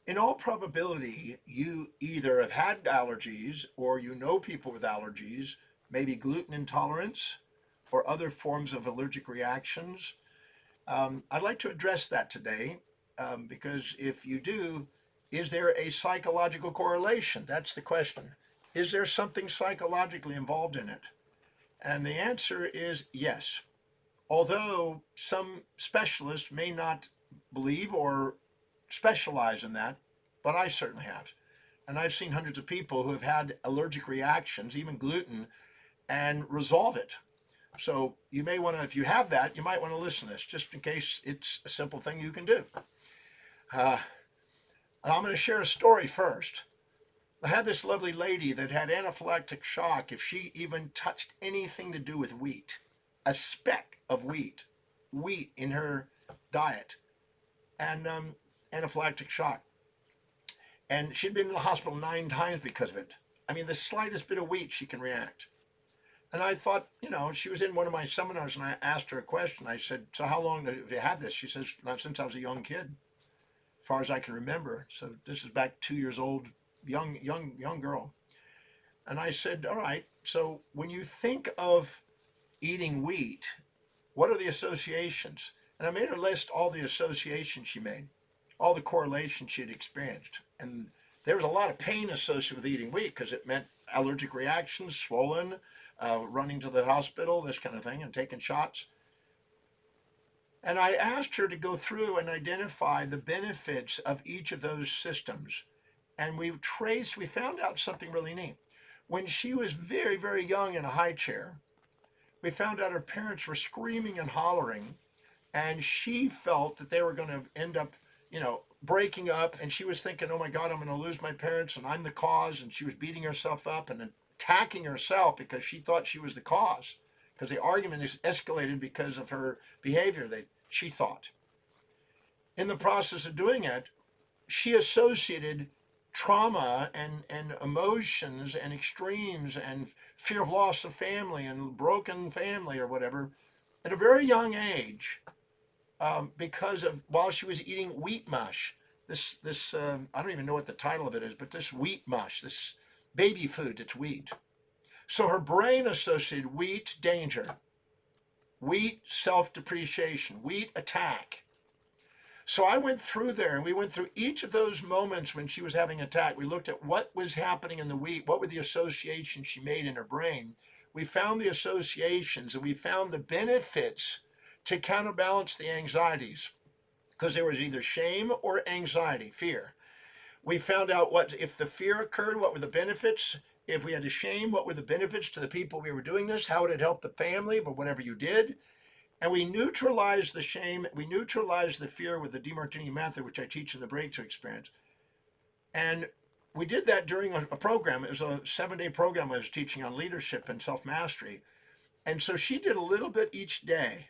In all probability, you either have had allergies or you know people with allergies, maybe gluten intolerance or other forms of allergic reactions. I'd like to address that today because if you do, is there a psychological correlation? That's the question. Is there something psychologically involved in it? And the answer is yes. Although some specialists may not believe or specialize in that, but I certainly have. And I've seen hundreds of people who have had allergic reactions, even gluten, and resolve it. So you may want to, if you have that, you might want to listen to this just in case it's a simple thing you can do. Uh, and I'm going to share a story first. I had this lovely lady that had anaphylactic shock if she even touched anything to do with wheat, a speck of wheat in her diet, and anaphylactic shock. And she'd been in the hospital 9 times because of it. I mean, the slightest bit of wheat, she can react. And I thought, she was in one of my seminars and I asked her a question. I said, so how long have you had this? She says, since I was a young kid, as far as I can remember. So this is back 2 years old, young girl. And I said, all right, so when you think of eating wheat, what are the associations? And I made her list all the associations she made, all the correlations she had experienced. And there was a lot of pain associated with eating wheat because it meant allergic reactions, swollen, running to the hospital, this kind of thing, and taking shots. And I asked her to go through and identify the benefits of each of those systems. And we found out something really neat. When she was very, very young in a high chair, we found out her parents were screaming and hollering, and she felt that they were going to end up, breaking up. And she was thinking, oh my God, I'm going to lose my parents and I'm the cause. And she was beating herself up and attacking herself because she thought she was the cause. Because the argument is escalated because of her behavior, she thought. In the process of doing it, she associated trauma and emotions and extremes and fear of loss of family and broken family or whatever at a very young age because of while she was eating wheat mush. This I don't even know what the title of it is, but this wheat mush, this baby food that's wheat. So her brain associated wheat danger, wheat self-depreciation, wheat attack. So I went through there and we went through each of those moments when she was having an attack. We looked at what was happening in the wheat, what were the associations she made in her brain. We found the associations and we found the benefits to counterbalance the anxieties because there was either shame or anxiety, fear. We found out what if the fear occurred, what were the benefits? If we had to shame, what were the benefits to the people we were doing this? How would it help the family for whatever you did? And we neutralized the shame, we neutralized the fear with the Demartini method, which I teach in the breakthrough experience. And we did that during a program. It was a 7-day program I was teaching on leadership and self-mastery. And so she did a little bit each day,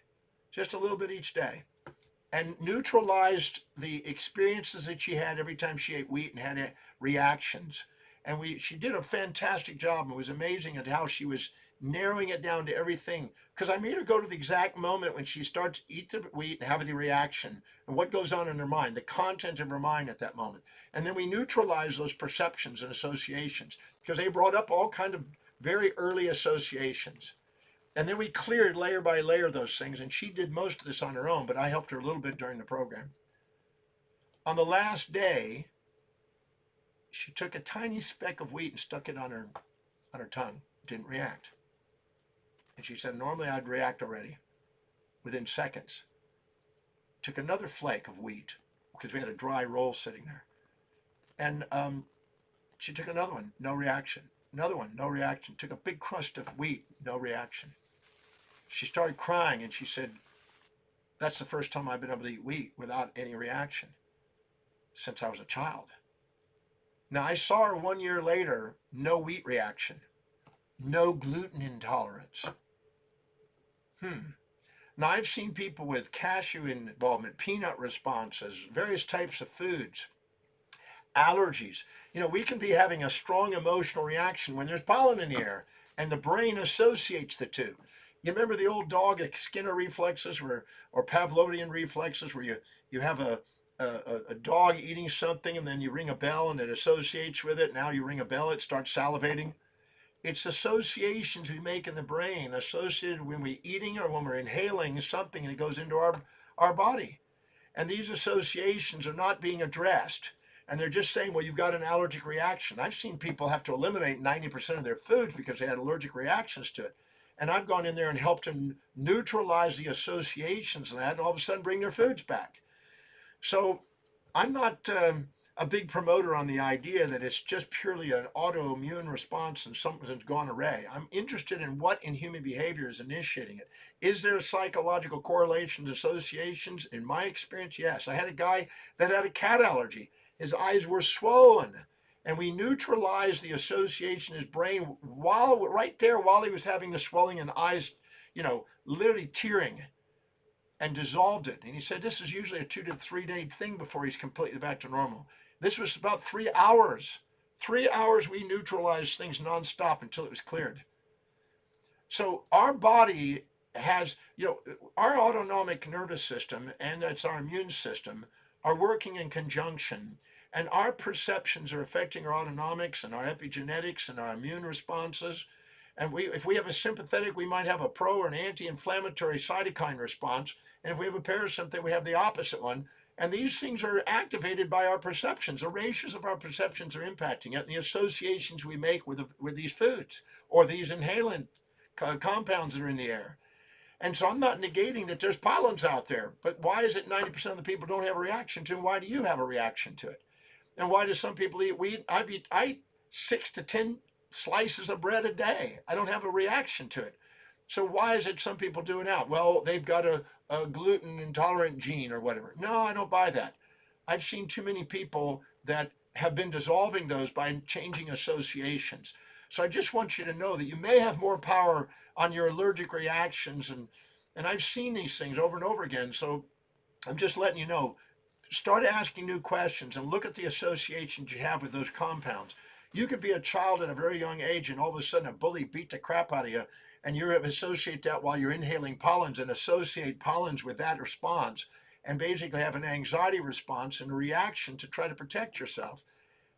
just a little bit each day, and neutralized the experiences that she had every time she ate wheat and had reactions. And she did a fantastic job. And it was amazing at how she was narrowing it down to everything. Because I made her go to the exact moment when she starts to eat the wheat and have the reaction and what goes on in her mind, the content of her mind at that moment. And then we neutralize those perceptions and associations because they brought up all kind of very early associations. And then we cleared layer by layer those things. And she did most of this on her own, but I helped her a little bit during the program. On the last day, she took a tiny speck of wheat and stuck it on her tongue. Didn't react. And she said, normally I'd react already within seconds. Took another flake of wheat because we had a dry roll sitting there. And she took another one, no reaction. Another one, no reaction. Took a big crust of wheat, no reaction. She started crying and she said, that's the first time I've been able to eat wheat without any reaction since I was a child. Now I saw her 1 year later, no wheat reaction, no gluten intolerance. Now I've seen people with cashew involvement, peanut responses, various types of foods, allergies. We can be having a strong emotional reaction when there's pollen in the air and the brain associates the two. You remember the old dog Skinner reflexes or Pavlovian reflexes where you have a dog eating something and then you ring a bell and it associates with it. Now you ring a bell, it starts salivating. It's associations we make in the brain associated when we're eating or when we're inhaling something that goes into our body. And these associations are not being addressed. And they're just saying, well, you've got an allergic reaction. I've seen people have to eliminate 90% of their foods because they had allergic reactions to it. And I've gone in there and helped them neutralize the associations of that and all of a sudden bring their foods back. So I'm not a big promoter on the idea that it's just purely an autoimmune response and something's gone awry. I'm interested in what in human behavior is initiating it. Is there psychological correlations, associations? In my experience, yes. I had a guy that had a cat allergy. His eyes were swollen. And we neutralized the association in his brain right there while he was having the swelling and eyes, literally tearing, and dissolved it. And he said this is usually a 2 to 3 day thing before he's completely back to normal. This was about 3 hours. 3 hours we neutralized things nonstop until it was cleared. So our body has, our autonomic nervous system and that's our immune system are working in conjunction. And our perceptions are affecting our autonomics and our epigenetics and our immune responses. And if we have a sympathetic, we might have a pro or an anti-inflammatory cytokine response. And if we have a parasympathetic, we have the opposite one. And these things are activated by our perceptions. The ratios of our perceptions are impacting it, and the associations we make with these foods or these inhalant compounds that are in the air. And so I'm not negating that there's pollens out there, but why is it 90% of the people don't have a reaction to it? Why do you have a reaction to it? And why do some people eat wheat? I eat 6 to 10 slices of bread a day. I don't have a reaction to it. So why is it some people do it now? Well, they've got a gluten intolerant gene or whatever. No, I don't buy that. I've seen too many people that have been dissolving those by changing associations. So I just want you to know that you may have more power on your allergic reactions. And I've seen these things over and over again. So I'm just letting you know, start asking new questions and look at the associations you have with those compounds. You could be a child at a very young age and all of a sudden a bully beat the crap out of you and you associate that while you're inhaling pollens and associate pollens with that response and basically have an anxiety response and a reaction to try to protect yourself.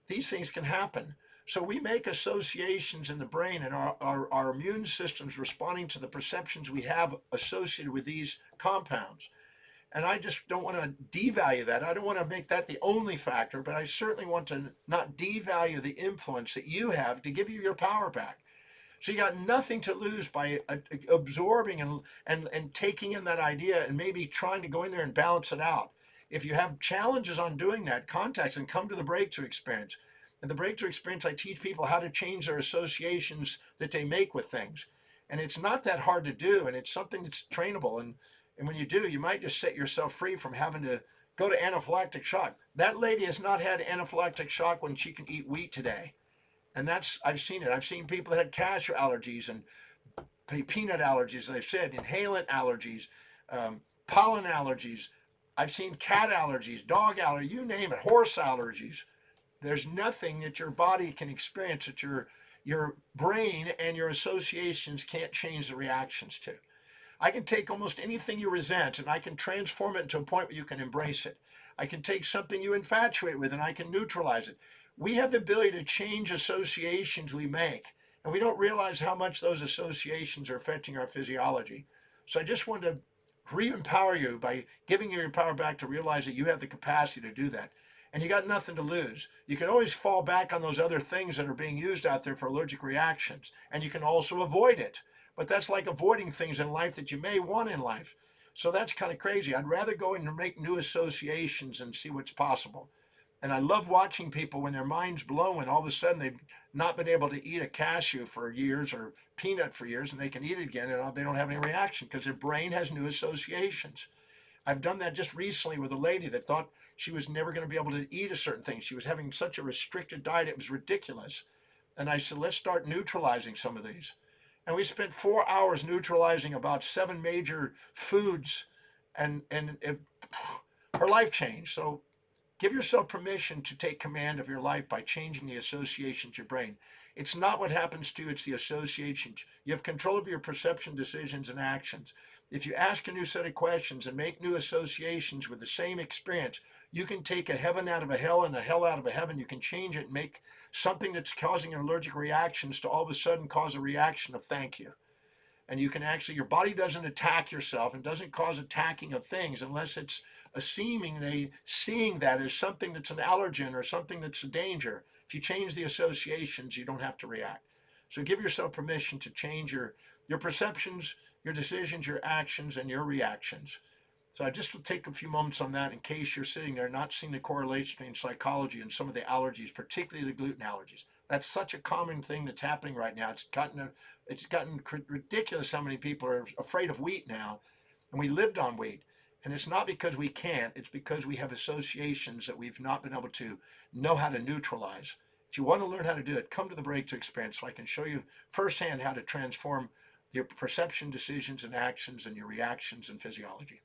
These things can happen. So we make associations in the brain and our immune system's responding to the perceptions we have associated with these compounds. And I just don't want to devalue that. I don't want to make that the only factor, but I certainly want to not devalue the influence that you have to give you your power back. So you got nothing to lose by absorbing and taking in that idea and maybe trying to go in there and balance it out. If you have challenges on doing that, contact and come to the breakthrough experience. In the breakthrough experience, I teach people how to change their associations that they make with things. And it's not that hard to do, and it's something that's trainable. And when you do, you might just set yourself free from having to go to anaphylactic shock. That lady has not had anaphylactic shock when she can eat wheat today. And I've seen it. I've seen people that had cashew allergies and peanut allergies, as I've said, inhalant allergies, pollen allergies. I've seen cat allergies, dog allergies, you name it, horse allergies. There's nothing that your body can experience that your brain and your associations can't change the reactions to. I can take almost anything you resent and I can transform it into a point where you can embrace it. I can take something you infatuate with and I can neutralize it. We have the ability to change associations we make, and we don't realize how much those associations are affecting our physiology. So I just wanted to re-empower you by giving you your power back to realize that you have the capacity to do that. And you got nothing to lose. You can always fall back on those other things that are being used out there for allergic reactions, and you can also avoid it. But that's like avoiding things in life that you may want in life. So that's kind of crazy. I'd rather go in and make new associations and see what's possible. And I love watching people when their mind's blown and all of a sudden they've not been able to eat a cashew for years or peanut for years and they can eat it again and they don't have any reaction because their brain has new associations. I've done that just recently with a lady that thought she was never going to be able to eat a certain thing. She was having such a restricted diet, it was ridiculous. And I said, let's start neutralizing some of these. And we spent 4 hours neutralizing about 7 major foods, and her life changed. So Give yourself permission to take command of your life by changing the associations in your brain. It's not what happens to you, it's the associations. You have control of your perception, decisions, and actions. If you ask a new set of questions and make new associations with the same experience, you can take a heaven out of a hell and a hell out of a heaven. You can change it and make something that's causing allergic reactions to all of a sudden cause a reaction of thank you. And you can actually, your body doesn't attack yourself and doesn't cause attacking of things unless it's seeing that as something that's an allergen or something that's a danger. If you change the associations, you don't have to react. So give yourself permission to change your perceptions, your decisions, your actions, and your reactions. So I just will take a few moments on that in case you're sitting there not seeing the correlation between psychology and some of the allergies, particularly the gluten allergies. That's such a common thing that's happening right now. It's gotten ridiculous how many people are afraid of wheat now, and we lived on wheat. And it's not because we can't, it's because we have associations that we've not been able to know how to neutralize. If you want to learn how to do it, come to the breakthrough experience so I can show you firsthand how to transform your perception, decisions, and actions and your reactions and physiology.